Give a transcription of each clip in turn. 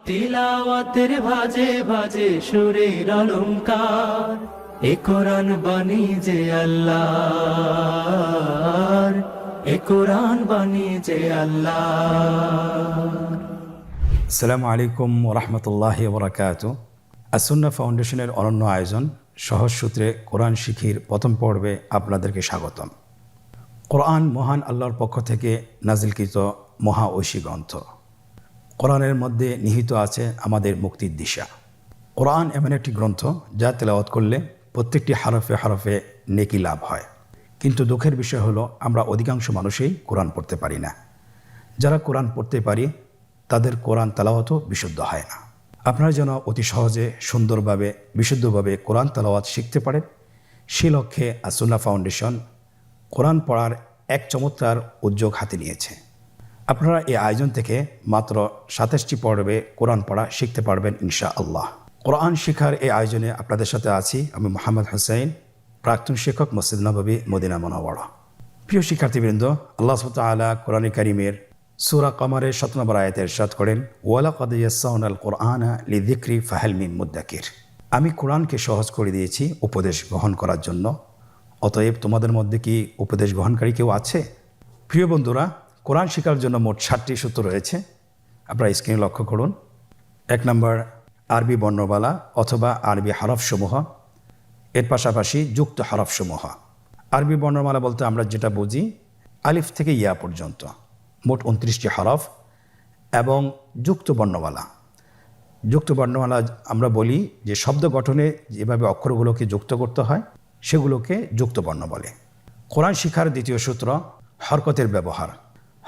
তিলাওয়াতের ভাজে ভাজে সুরের অলংকার, এ কোরআন বাণী যে আল্লাহর, এ কোরআন বাণী যে আল্লাহর। আসসালামু আলাইকুম ওরহমতুল্লাহি ওবরাকাতুহু। আসুন্নাহ ফাউন্ডেশনের অনন্য আয়োজন সহজ সূত্রে কোরআন শিখির প্রথম পর্বে আপনাদেরকে স্বাগতম। কোরআন মহান আল্লাহর পক্ষ থেকে নাজিলকৃত মহা ঐশী গ্রন্থ। কোরআনের মধ্যে নিহিত আছে আমাদের মুক্তির দিশা। কোরআন এমন একটি গ্রন্থ যা তেলাওয়াত করলে প্রত্যেকটি হরফে হরফে নেকি লাভ হয়। কিন্তু দুঃখের বিষয় হলো আমরা অধিকাংশ মানুষই কোরআন পড়তে পারি না। যারা কোরআন পড়তে পারি তাদের কোরআন তেলাওয়াতও বিশুদ্ধ হয় না। আপনারা যেন অতি সহজে সুন্দরভাবে বিশুদ্ধভাবে কোরআন তেলাওয়াত শিখতে পারেন, সে লক্ষ্যে আসুন্নাহ ফাউন্ডেশন কোরআন পড়ার এক চমৎকার উদ্যোগ হাতে নিয়েছে। আপনারা এই আয়োজন থেকে মাত্র 27টি পর্বে কোরআন পড়া শিখতে পারবেন ইনশাআল্লাহ। কোরআন শিখার এই আয়োজনে আপনাদের সাথে আছি আমি মোহাম্মদ হোসেন, প্রাক্তন শিক্ষক, মসজিদ নববী, মদিনা মুনাওয়ারা। প্রিয় শিক্ষার্থীবৃন্দ, আল্লাহ সুবহানাহু ওয়া তাআলা কোরআন কারীমের সূরা কমারের 7 নম্বর আয়াতে ইরশাদ করেন, ওয়ালাকাদ ইয়াসসারনাল কুরআনা লিযিকরি ফাহাল মিন মুদ্দাকির। আমি কোরআনকে সহজ করে দিয়েছি উপদেশ গ্রহণ করার জন্য, অতএব তোমাদের মধ্যে কি উপদেশ গ্রহণকারী কেউ আছে? প্রিয় বন্ধুরা, কোরআন শেখার জন্য মোট 7টি সূত্র রয়েছে। আপনারা স্ক্রিনে লক্ষ্য করুন। 1 নম্বর আরবি বর্ণমালা অথবা আরবি হরফসমূহ, এর পাশাপাশি যুক্ত হরফসমূহ। আরবি বর্ণমালা বলতে আমরা যেটা বুঝি আলিফ থেকে ইয়া পর্যন্ত মোট 29টি হরফ, এবং যুক্ত বর্ণমালা। যুক্ত বর্ণমালা আমরা বলি যে শব্দ গঠনে যেভাবে অক্ষরগুলোকে যুক্ত করতে হয় সেগুলোকে যুক্ত বর্ণ বলে। কোরআন শিখার দ্বিতীয় সূত্র হরকতের ব্যবহার।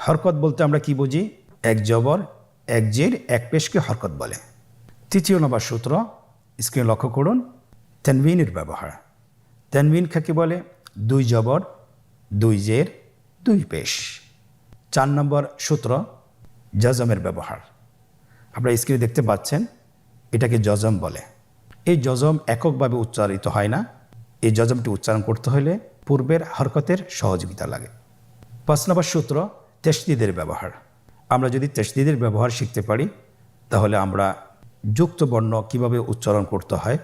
হরকত বলতে আমরা কি বুঝি? এক জবর, এক জের, এক পেশকে হরকত বলে। তৃতীয় নম্বর সূত্র, স্ক্রিনে লক্ষ্য করুন, তানবিনের ব্যবহার। তানবিন কাকে বলে? 2 জবর, 2 জের, 2 পেশ। 4 নম্বর সূত্র জজমের ব্যবহার। আপনারা স্ক্রিনে দেখতে পাচ্ছেন, এটাকে জজম বলে। এই জজম এককভাবে উচ্চারিত হয় না, এই জজমটি উচ্চারণ করতে হলে পূর্বের হরকতের সহযোগিতা লাগে। 5 নম্বর সূত্র তাশদীদের ব্যবহার। আমরা যদি তাশদীদের ব্যবহার শিখতে পারি তাহলে আমরা যুক্ত বর্ণ কিভাবে উচ্চারণ করতে হয়,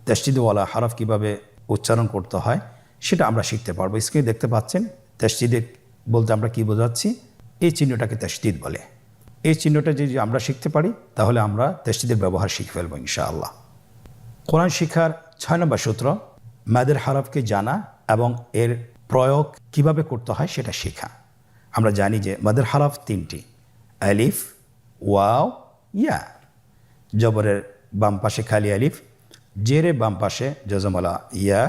তাশদীদওয়ালা হরফ কিভাবে উচ্চারণ করতে হয় সেটা আমরা শিখতে পারবো। স্ক্রিনে দেখতে পাচ্ছেন, তাশদীদ বলতে আমরা কি বোঝাচ্ছি? এই চিহ্নটাকে তাশদীদ বলে। এই চিহ্নটা যদি আমরা শিখতে পারি তাহলে আমরা তাশদীদের ব্যবহার শিখে ফেলবো ইনশাআল্লাহ। কোরআন শিখার 6 নম্বর সূত্র মাদের হরফকে জানা এবং এর প্রয়োগ কিভাবে করতে হয় সেটা শেখা। আমরা জানি যে মাদের হরফ 3টি, আলিফ, ওয়াও, ইয়া। জবরের বাম পাশে খালি আলিফ, জেরের বাম পাশে জজমালা ইয়া,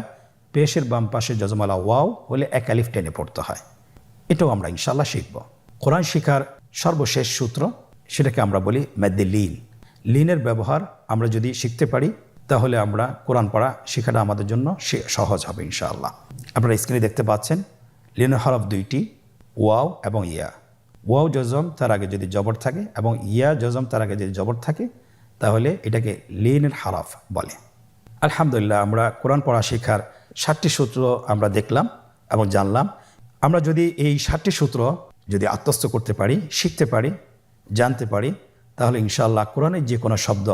পেশের বাম পাশে জজমালা ওয়াও হলে এক আলিফ টেনে পড়তে হয়। এটাও আমরা ইনশাআল্লাহ শিখব। কোরআন শিখার সর্বশেষ সূত্র, সেটাকে আমরা বলি মাদ্দে লিন। লিনের ব্যবহার আমরা যদি শিখতে পারি তাহলে আমরা কোরআন পড়া শেখাটা আমাদের জন্য সহজ হবে ইনশাআল্লাহ। আপনারা স্ক্রিনে দেখতে পাচ্ছেন, লিনের হরফ 2টি, ওয়াও এবং ইয়া। ওয়াও জজম, তার আগে যদি জবর থাকে, এবং ইয়া জজম, তার আগে যদি জবর থাকে, তাহলে এটাকে লিনের হরফ বলে। আলহামদুলিল্লাহ, আমরা কোরআন পড়া শেখার 7টি সূত্র আমরা দেখলাম এবং জানলাম। আমরা যদি এই 7টি সূত্র যদি আত্মস্থ করতে পারি, শিখতে পারি, জানতে পারি, তাহলে ইনশাআল্লাহ কোরআনের যে কোনো শব্দ,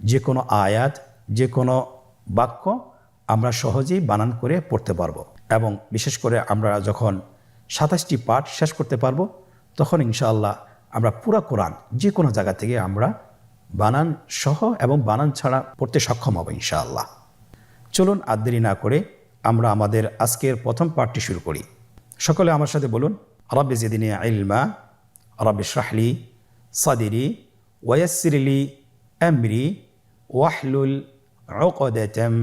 যে কোনো আয়াত, যে কোনো বাক্য আমরা সহজেই বানান করে পড়তে পারবো। এবং বিশেষ করে আমরা যখন 27টি পাঠ শেষ করতে পারবো তখন ইনশাআল্লাহ আমরা পুরা কোরআন যে কোনো জায়গা থেকে আমরা বানান সহ এবং বানান ছাড়া পড়তে সক্ষম হব ইনশাআল্লাহ। চলুন আর দেরি না করে আমরা আমাদের আজকের প্রথম পাঠটি শুরু করি। সকলে আমার সাথে বলুন, রব্বি জিদনি ইলমা, রব্বি ইশরাহ লি সাদরি ওয়ায়াসসির লি আমরি ওয়াহলুল উকদাতাম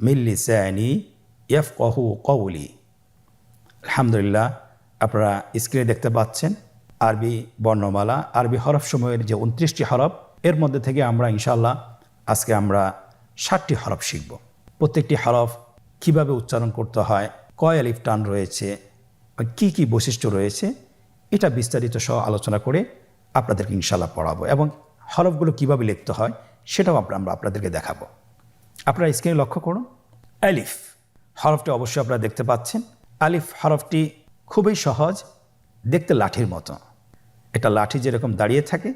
মিন লিসানি ইয়াফকাহু কওলি। আলহামদুলিল্লাহ, আপনারা স্ক্রিনে দেখতে পাচ্ছেন আরবি বর্ণমালা, আরবি হরফসমূহের যে 29টি হরফ, এর মধ্যে থেকে আমরা ইনশাআল্লাহ আজকে আমরা 7টি হরফ শিখব। প্রত্যেকটি হরফ কিভাবে উচ্চারণ করতে হয়, কয় আলিফ টান রয়েছে, কি কি বৈশিষ্ট্য রয়েছে, এটা বিস্তারিত সহ আলোচনা করে আপনাদেরকে ইনশাআল্লাহ পড়াবো, এবং হরফগুলো কিভাবে লিখতে হয় সেটাও আমরা আপনাদেরকে দেখাবো। আপনারা স্ক্রিনে লক্ষ্য করুন, আলিফ হরফটি অবশ্যই আপনারা দেখতে পাচ্ছেন। আলিফ হরফটি খুবই সহজ, দেখতে লাঠির মতো। এটা লাঠি যেরকম দাঁড়িয়ে থাকে,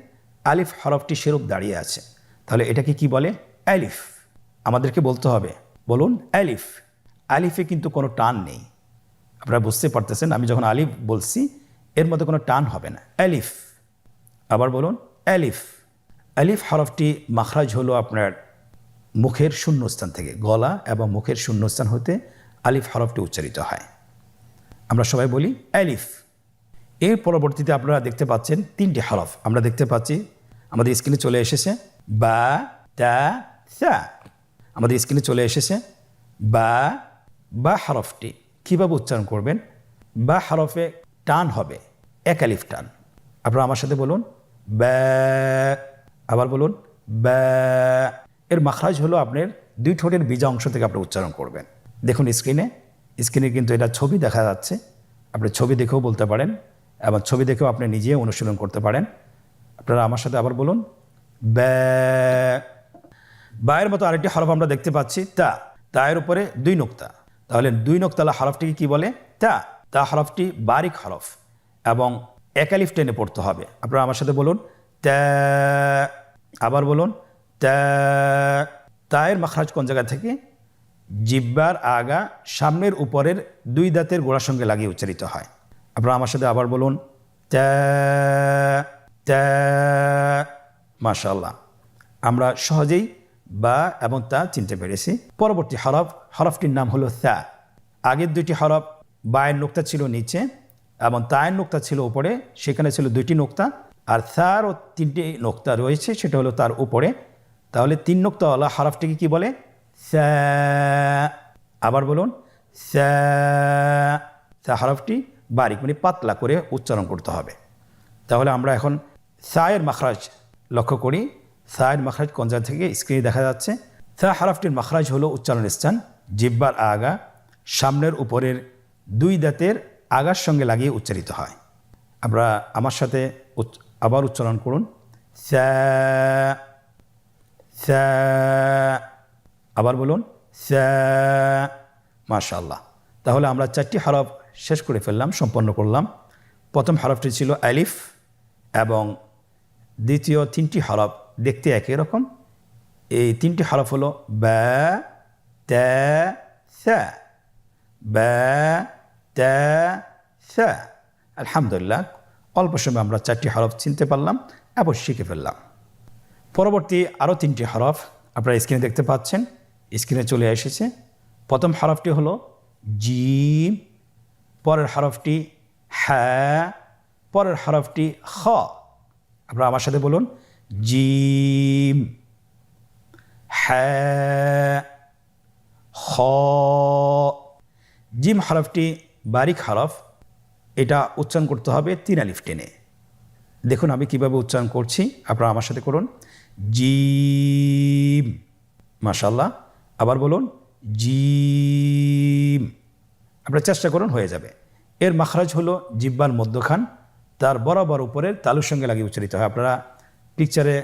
আলিফ হরফটি সেরূপ দাঁড়িয়ে আছে, তাহলে এটাকে কি বলে? আলিফ। আমাদেরকে বলতে হবে, বলুন আলিফ। আলিফে কিন্তু কোনো টান নেই, আপনারা বুঝতে পারতেছেন। আমি যখন আলিফ বলছি এর মধ্যে কোনো টান হবে না, আলিফ। আবার বলুন আলিফ। আলিফ হরফটি মাখরাজ হলো আপনার মুখের শূন্যস্থান থেকে, গলা এবং মুখের শূন্যস্থান হতে আলিফ হরফটি উচ্চারিত হয়। আমরা সবাই বলি আলিফ। এর পরবর্তীতে আপনারা দেখতে পাচ্ছেন 3টি হরফ আমরা দেখতে পাচ্ছি আমাদের স্ক্রিনে চলে এসেছে, বা, তা, সা। আমাদের স্ক্রিনে চলে এসেছে বা হরফটি কীভাবে উচ্চারণ করবেন? বা হরফে টান হবে, এক আলিফ টান। আপনারা আমার সাথে বলুন বা। আবার বলুন বা। এর মাখরাজ হলো আপনার 2 ঠোঁটের বিজা অংশ থেকে আপনি উচ্চারণ করবেন। দেখুন স্ক্রিনে কিন্তু এটা ছবি দেখা যাচ্ছে, আপনি ছবি দেখেও বলতে পারেন এবং ছবি দেখেও আপনি নিজে অনুশীলন করতে পারেন। আপনারা আমার সাথে আবার বলুন বা। বায়ের মতো আরেকটি হরফ আমরা দেখতে পাচ্ছি তা। তায়ের উপরে 2 নোক্তা, তাহলে 2 নোক্তালা হরফটিকে কি বলে? তা হরফটি বারিক হরফ এবং এক আলিফ টেনে পড়তে হবে। আপনারা আমার সাথে বলুন তা। আবার বলুন তা। তায়ের মাখরাজ কোন জায়গা থেকে? জিহ্বার আগা সামনের উপরের 2 দাঁতের গোড়ার সঙ্গে লাগিয়ে উচ্চারিত হয়। আপনারা আমার সাথে আবার বলুন তা। মাশাআল্লাহ, আমরা সহজেই বা এবং তা চিনতে পেরেছি। পরবর্তী হরফটির নাম হলো সা। আগের 2টি হরফ, বায়ের নোক্তা ছিল নিচে এবং তায়ের নোক্তা ছিল উপরে, সেখানে ছিল 2টি নোক্তা, আর সারও 3টি নোক্তা রয়েছে, সেটা হলো তার উপরে। তাহলে 3 নোক্তাওয়ালা হরফটিকে কি বলে? সা। আবার বলুন সা। সা হরফটি বারিক মানে পাতলা করে উচ্চারণ করতে হবে। তাহলে আমরা এখন সায়ের মাখরাজ লক্ষ্য করি। সায়ের মাখরাজ কোন জায়গা থেকে? স্ক্রিনে দেখা যাচ্ছে। সা হরফটির মাখরাজ হলো উচ্চারণের স্থান জিহ্বার আগা সামনের উপরের 2 দাঁতের আগার সঙ্গে লাগিয়ে উচ্চারিত হয়। আমরা আমার সাথে আবার উচ্চারণ করুন সা। সা। আবার বলুন সা। মাশাআল্লাহ, তাহলে আমরা 4টি হরফ শেষ করে ফেললাম, সম্পন্ন করলাম। প্রথম হরফটি ছিল আলিফ এবং দ্বিতীয় 3টি হরফ দেখতে একই রকম। এই 3টি হরফ হলো বা, তা, সা। বা, তা, সা। আলহামদুলিল্লাহ, অল্প সময় আমরা 4টি হরফ চিনতে পারলাম এবং শিখে ফেললাম। পরবর্তী আরও 3টি হরফ আপনারা স্ক্রিনে দেখতে পাচ্ছেন, স্ক্রিনে চলে এসেছে। প্রথম হরফটি হলো জিম, পরের হরফটি হা, পরের হরফটি খ। আপনারা আমার সাথে বলুন জিম, হা, খ। জিম হরফটি বারিক হরফ, এটা উচ্চারণ করতে হবে 3 আলিফ টেনে। দেখুন আমি কিভাবে উচ্চারণ করছি, আপনারা আমার সাথে করুন জিম। মাশাআল্লাহ, আবার বলুন জিম। আপনারা চেষ্টা করুন, হয়ে যাবে। এর মাখরাজ হলো জিহ্বার মধ্যখান, তার বরাবর উপরের তালুর সঙ্গে লাগিয়ে উচ্চারিত হয়। আপনারা পিকচারে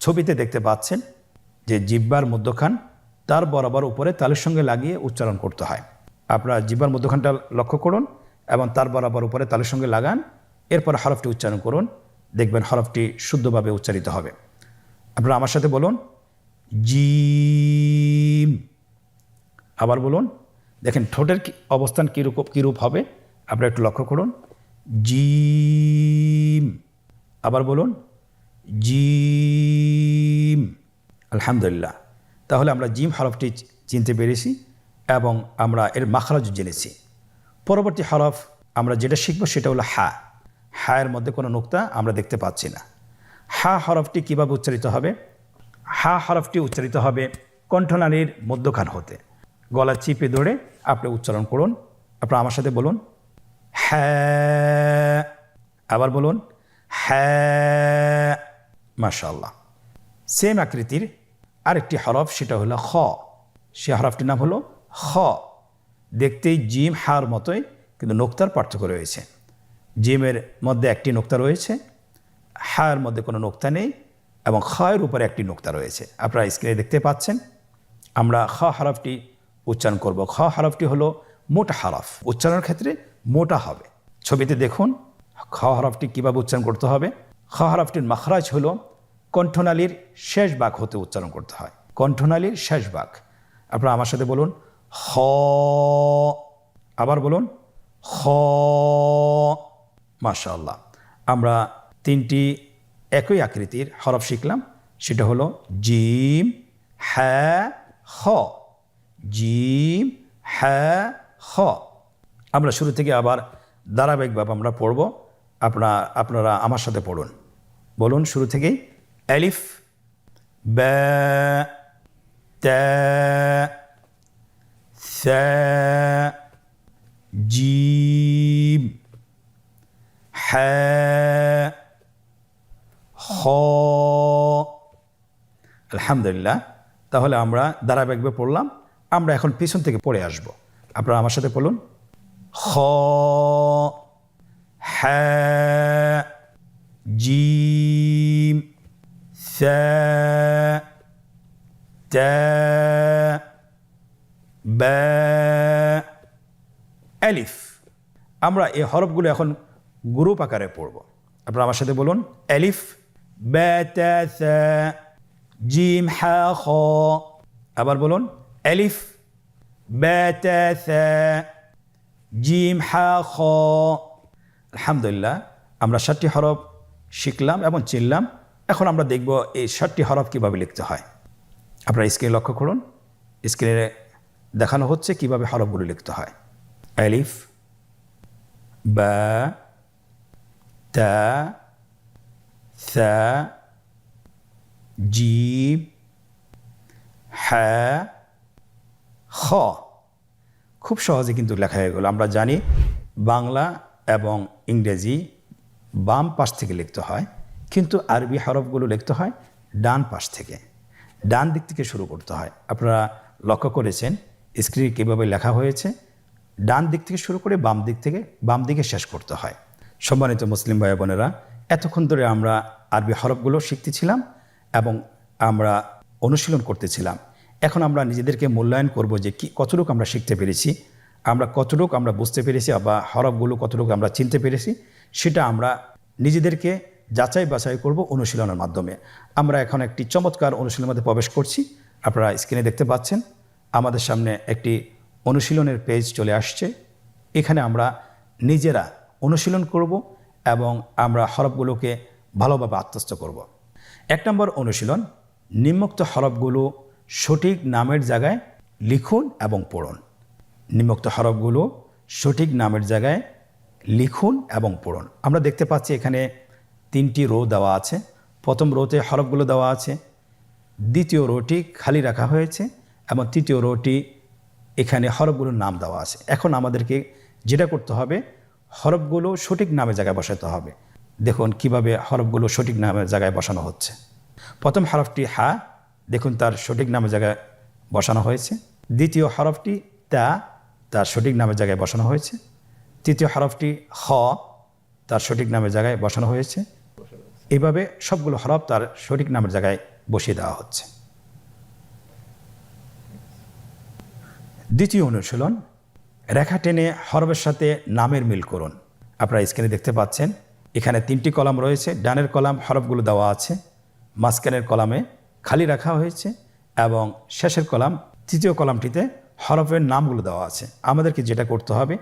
ছবিতে দেখতে পাচ্ছেন যে জিহ্বার মধ্যখান তার বরাবর উপরে তালুর সঙ্গে লাগিয়ে উচ্চারণ করতে হয়। আপনারা জিহ্বার মধ্যখানটা লক্ষ্য করুন এবং তার বরাবর উপরে তালুর সঙ্গে লাগান, এরপর হরফটি উচ্চারণ করুন, দেখবেন হরফটি শুদ্ধভাবে উচ্চারিত হবে। আপনারা আমার সাথে বলুন জিম। আবার বলুন, দেখেন ঠোঁটের অবস্থান কীরূপ হবে, আপনারা একটু লক্ষ্য করুন জিম। আবার বলুন জিম। আলহামদুলিল্লাহ, তাহলে আমরা জিম হরফটি চিনতে পেরেছি এবং আমরা এর মাখরাজ জেনেছি। পরবর্তী হরফ আমরা যেটা শিখব সেটা হলো হা। হায়ের মধ্যে কোনো নোক্তা আমরা দেখতে পাচ্ছি না। হা হরফটি কীভাবে উচ্চারিত হবে? হা হরফটি উচ্চারিত হবে কণ্ঠনালীর মধ্যখান হতে। গলা চিপে ধরে আপনি উচ্চারণ করুন। আপনারা আমার সাথে বলুন হ্যাঁ। আবার বলুন হ্যাঁ। মাশাআল্লাহ। সেম আকৃতির আরেকটি হরফ, সেটা হলো খ। সে হরফটির নাম হলো খ। দেখতেই জিম হার মতোই, কিন্তু নোক্তার পার্থক্য রয়েছে। জিমের মধ্যে একটি নোক্তা রয়েছে, হায়ের মধ্যে কোনো নোক্তা নেই এবং খয়ের উপরে একটি নোক্তা রয়েছে। আপনারা স্ক্রিনে দেখতে পাচ্ছেন। আমরা খ হরফটি উচ্চারণ করব। খ হরফটি হলো মোটা হরফ, উচ্চারণের ক্ষেত্রে মোটা হবে। ছবিতে দেখুন খ হরফটি কীভাবে উচ্চারণ করতে হবে। খ হরফটির মাখরাজ হলো কণ্ঠনালীর শেষ ভাগ হতে উচ্চারণ করতে হয়, কণ্ঠনালীর শেষ ভাগ। আপনারা আমার সাথে বলুন খ, আবার বলুন খ। মাশাআল্লাহ, আমরা তিনটি একই আকৃতির হরফ শিখলাম, সেটা হলো জিম, হ্যাঁ, খ। জিম, হ্যাঁ, খ। আমরা শুরু থেকে আবার ধারাবাহিকভাবে আমরা পড়ব, আপনারা আমার সাথে পড়ুন। বলুন শুরু থেকেই, আলিফ, বা, তা, সা, জিম, হ্যাঁ, খ। আলহামদুলিল্লাহ, তাহলে আমরা ধারাবাহিকভাবে পড়লাম। আমরা এখন পিছন থেকে পড়ে আসব। আপনারা আমার সাথে বলুন খ, হ্যাঁ, জিম, সা, তা, বা, আলিফ। আমরা এই হরফগুলো এখন গ্রুপ আকারে পড়ব। আপনারা আমার সাথে বলুন আলিফ, বা, তা, সা, জিম, হা, খ। আবার বলুন আলিফ, বা, তা, সা, জিম, হা, খ। আলহামদুলিল্লাহ, আমরা 7টি হরফ শিখলাম এবং চিনলাম। এখন আমরা দেখব এই 7টি হরফ কীভাবে লিখতে হয়। আপনারা স্ক্রিনে লক্ষ্য করুন, স্ক্রিনে দেখানো হচ্ছে কিভাবে হরফগুলো লিখতে হয়। আলিফ, বা, তা, সা, জিম, হা, খ। খুব সহজে কিন্তু লেখা হয়ে গেল। আমরা জানি বাংলা এবং ইংরেজি বাম পাশ থেকে লিখতে হয়, কিন্তু আরবি হরফগুলো লিখতে হয় ডান পাশ থেকে, ডান দিক থেকে শুরু করতে হয়। আপনারা লক্ষ্য করেছেন স্ক্রিনে কীভাবে লেখা হয়েছে, ডান দিক থেকে শুরু করে বাম দিকে শেষ করতে হয়। সম্মানিত মুসলিম ভাই বোনেরা, এতক্ষণ ধরে আমরা আরবি হরফগুলো শিখতেছিলাম এবং আমরা অনুশীলন করতেছিলাম। এখন আমরা নিজেদেরকে মূল্যায়ন করব যে কতটুকু আমরা শিখতে পেরেছি, কতটুকু আমরা বুঝতে পেরেছি, বা হরফগুলো কতটুকু আমরা চিনতে পেরেছি, সেটা আমরা নিজেদেরকে যাচাই বাছাই করব অনুশীলনের মাধ্যমে। আমরা এখন একটি চমৎকার অনুশীলনের মধ্যে প্রবেশ করছি। আপনারা স্ক্রিনে দেখতে পাচ্ছেন আমাদের সামনে একটি অনুশীলনের পেজ চলে আসছে। এখানে আমরা নিজেরা অনুশীলন করব এবং আমরা হরফগুলোকে ভালোভাবে আত্মস্থ করব। 1 নম্বর অনুশীলন, নিম্নোক্ত হরফগুলো সঠিক নামের জায়গায় লিখুন এবং পড়ুন। নিম্নোক্ত হরফগুলো সঠিক নামের জায়গায় লিখুন এবং পড়ুন। আমরা দেখতে পাচ্ছি এখানে 3টি রো দেওয়া আছে। প্রথম রোতে হরফগুলো দেওয়া আছে, দ্বিতীয় রোটি খালি রাখা হয়েছে এবং তৃতীয় রোটি এখানে হরফগুলোর নাম দেওয়া আছে। এখন আমাদেরকে যেটা করতে হবে, হরফগুলো সঠিক নামের জায়গায় বসাতে হবে। দেখুন কিভাবে হরফগুলো সঠিক নামের জায়গায় বসানো হচ্ছে। প্রথম হরফটি হা, দেখুন তার সঠিক নামের জায়গায় বসানো হয়েছে। দ্বিতীয় হরফটি তা, তার সঠিক নামের জায়গায় বসানো হয়েছে। তৃতীয় হরফটি খ, তার সঠিক নামের জায়গায় বসানো হয়েছে। এভাবে সবগুলো হরফ তার সঠিক নামের জায়গায় বসিয়ে দেওয়া হচ্ছে। দ্বিতীয় অনুশীলন, রেখা টেনে হরফের সাথে নামের মিল করুন। আপনারা স্ক্রিনে দেখতে পাচ্ছেন এখানে 3টি কলাম রয়েছে। ডানের কলাম হরফগুলো দেওয়া আছে, মাঝখানের কলামে খালি রাখা হয়েছে এবং শেষের কলাম, তৃতীয় কলামটিতে হরফের নামগুলো দেওয়া আছে। আমাদেরকে যেটা করতে হবে,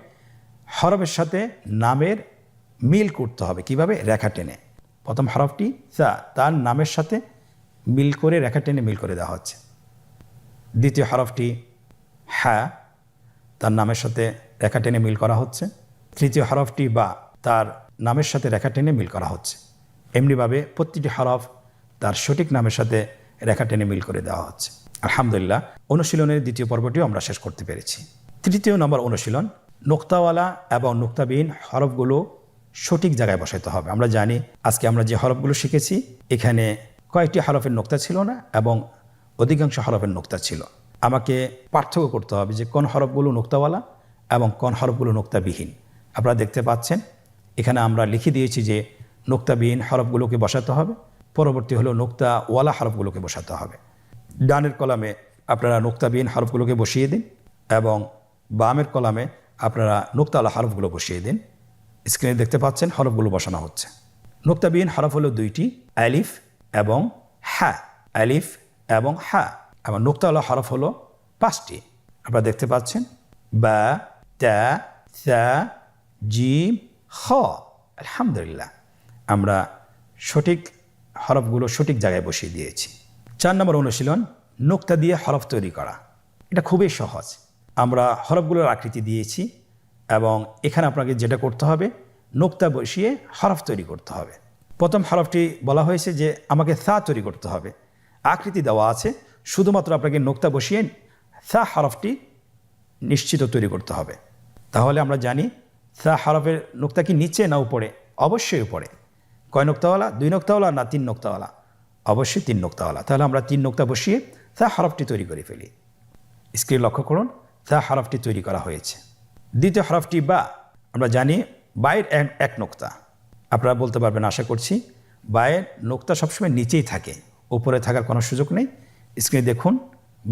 হরফের সাথে নামের মিল করতে হবে। কিভাবে? রেখা টেনে। প্রথম হরফটি সা, তার নামের সাথে মিল করে রেখা টেনে মিল করে দেওয়া হচ্ছে। দ্বিতীয় হরফটি হ্যাঁ, তার নামের সাথে রেখা টেনে মিল করা হচ্ছে। তৃতীয় হরফটি বা, তার নামের সাথে রেখা টেনে মিল করা হচ্ছে। এমনিভাবে প্রতিটি হরফ তার সঠিক নামের সাথে রেখা টেনে মিল করে দেওয়া হচ্ছে। আলহামদুলিল্লাহ, অনুশীলনের দ্বিতীয় পর্বটিও আমরা শেষ করতে পেরেছি। তৃতীয় নম্বর অনুশীলন, নোক্তাওয়ালা এবং নোক্তাবিহীন হরফগুলো সঠিক জায়গায় বসাতে হবে। আমরা জানি আজকে আমরা যে হরফগুলো শিখেছি এখানে কয়েকটি হরফের নোক্তা ছিল না এবং অধিকাংশ হরফের নোক্তা ছিল। আমাকে পার্থক্য করতে হবে যে কোন হরফগুলো নোক্তাওয়ালা এবং কোন হরফগুলো নোক্তাবিহীন। আপনারা দেখতে পাচ্ছেন এখানে আমরা লিখে দিয়েছি যে নোক্তাবিহীন হরফগুলোকে বসাতে হবে, পরবর্তী হলো নোক্তাওয়ালা হরফগুলোকে বসাতে হবে। ডানের কলামে আপনারা নোক্তাবিহীন হরফগুলোকে বসিয়ে দিন এবং বামের কলামে আপনারা নোক্তাওয়ালা হরফগুলো বসিয়ে দিন। স্ক্রিনে দেখতে পাচ্ছেন হরফগুলো বসানো হচ্ছে। নোক্তাবিহীন হরফ হলো 2টি, আলিফ এবং হা, আলিফ এবং হা। এবং নোক্তাওয়ালা হরফ হলো 5টি, আপনারা দেখতে পাচ্ছেন, বা, তা, সা, জিম, খ। আলহামদুলিল্লাহ, আমরা সঠিক হরফগুলো সঠিক জায়গায় বসিয়ে দিয়েছি। 4 নম্বর অনুশীলন, নোক্তা দিয়ে হরফ তৈরি করা। এটা খুবই সহজ। আমরা হরফগুলোর আকৃতি দিয়েছি এবং এখানে আপনাকে যেটা করতে হবে, নোক্তা বসিয়ে হরফ তৈরি করতে হবে। প্রথম হরফটি বলা হয়েছে যে আমাকে সা তৈরি করতে হবে, আকৃতি দেওয়া আছে, শুধুমাত্র আপনাকে নোক্তা বসিয়ে সা হরফটি নিশ্চিত তৈরি করতে হবে। তাহলে আমরা জানি সা হরফের নোক্তা কি নিচে না উপরে? অবশ্যই উপরে। কয় নোক্তাওয়ালা? 2 নোক্তাওয়ালা না 3 নোক্তাওয়ালা? অবশ্যই 3 নোক্তাওয়ালা। তাহলে আমরা 3 নোক্তা বসিয়ে সা হরফটি তৈরি করে ফেলি। স্ক্রিন লক্ষ্য করুন, সা হরফটি তৈরি করা হয়েছে। দ্বিতীয় হরফটি বা। আমরা জানি বায়ের এক নোক্তা। আপনারা বলতে পারবেন আশা করছি, বায়ের নোক্তা সবসময় নিচেই থাকে, উপরে থাকার কোনো সুযোগ নেই। স্ক্রিনে দেখুন,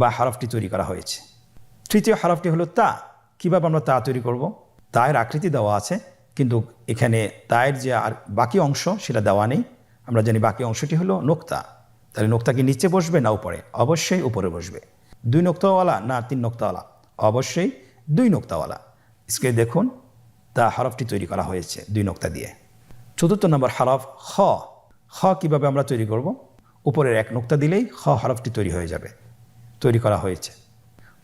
বা হরফটি তৈরি করা হয়েছে। তৃতীয় হরফটি হলো তা। কীভাবে আমরা তা তৈরি করব? তায়ের আকৃতি দেওয়া আছে, কিন্তু এখানে তায়ের যে আর বাকি অংশ সেটা দেওয়া নেই। আমরা জানি বাকি অংশটি হলো নোক্তা। তাহলে নোক্তা কি নিচে বসবে না উপরে? অবশ্যই উপরে বসবে। 2 নোক্তাওয়ালা না 3 নোক্তাওয়ালা? অবশ্যই 2 নোক্তাওয়ালা। স্ক্রিনে দেখুন, তা হরফটি তৈরি করা হয়েছে 2 নোক্তা দিয়ে। চতুর্থ নম্বর হরফ খ। খ কীভাবে আমরা তৈরি করব? উপরের 1 নোক্তা দিলেই খ হরফটি তৈরি হয়ে যাবে, তৈরি করা হয়েছে।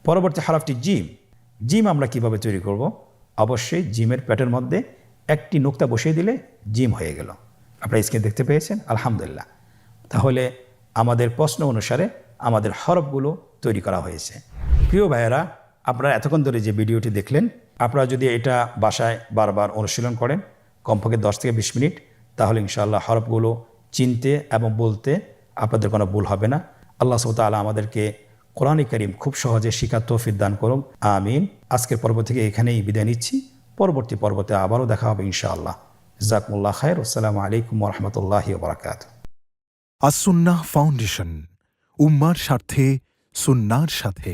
পরবর্তী হরফটি জিম। জিম আমরা কিভাবে তৈরি করব? অবশ্যই জিমের পেটের মধ্যে 1টি নোক্তা বসিয়ে দিলে জিম হয়ে গেল। আপনারা স্ক্রিনে দেখতে পেয়েছেন, আলহামদুলিল্লাহ। তাহলে আমাদের প্রশ্ন অনুসারে আমাদের হরফগুলো তৈরি করা হয়েছে। প্রিয় ভাইয়েরা, আপনারা এতক্ষণ ধরে যে ভিডিওটি দেখলেন, আপনারা যদি এটা বাসায় বারবার অনুশীলন করেন, কমপক্ষে 10 থেকে 20 মিনিট, তাহলে ইনশাআল্লাহ হরফগুলো চিনতে এবং বলতে আপনাদের কোনো ভুল হবে না। আল্লাহ সুবহানাহু ওয়া তাআলা আমাদেরকে কোরআনে কারীম খুব সহজে শিখার তৌফিক দান করুন, আমিন। আজকের পর্ব থেকে এখানেই বিদায় নিচ্ছি। পরবর্তী পর্বতে আবারও দেখা হবে ইনশাআল্লাহ। জাযাকুমুল্লাহ খায়র। আসসালামু আলাইকুম ওয়া রাহমাতুল্লাহি ওয়া বারাকাতুহু। আসুন্নাহ ফাউন্ডেশন, উম্মার স্বার্থে সুন্নাহর সাথে।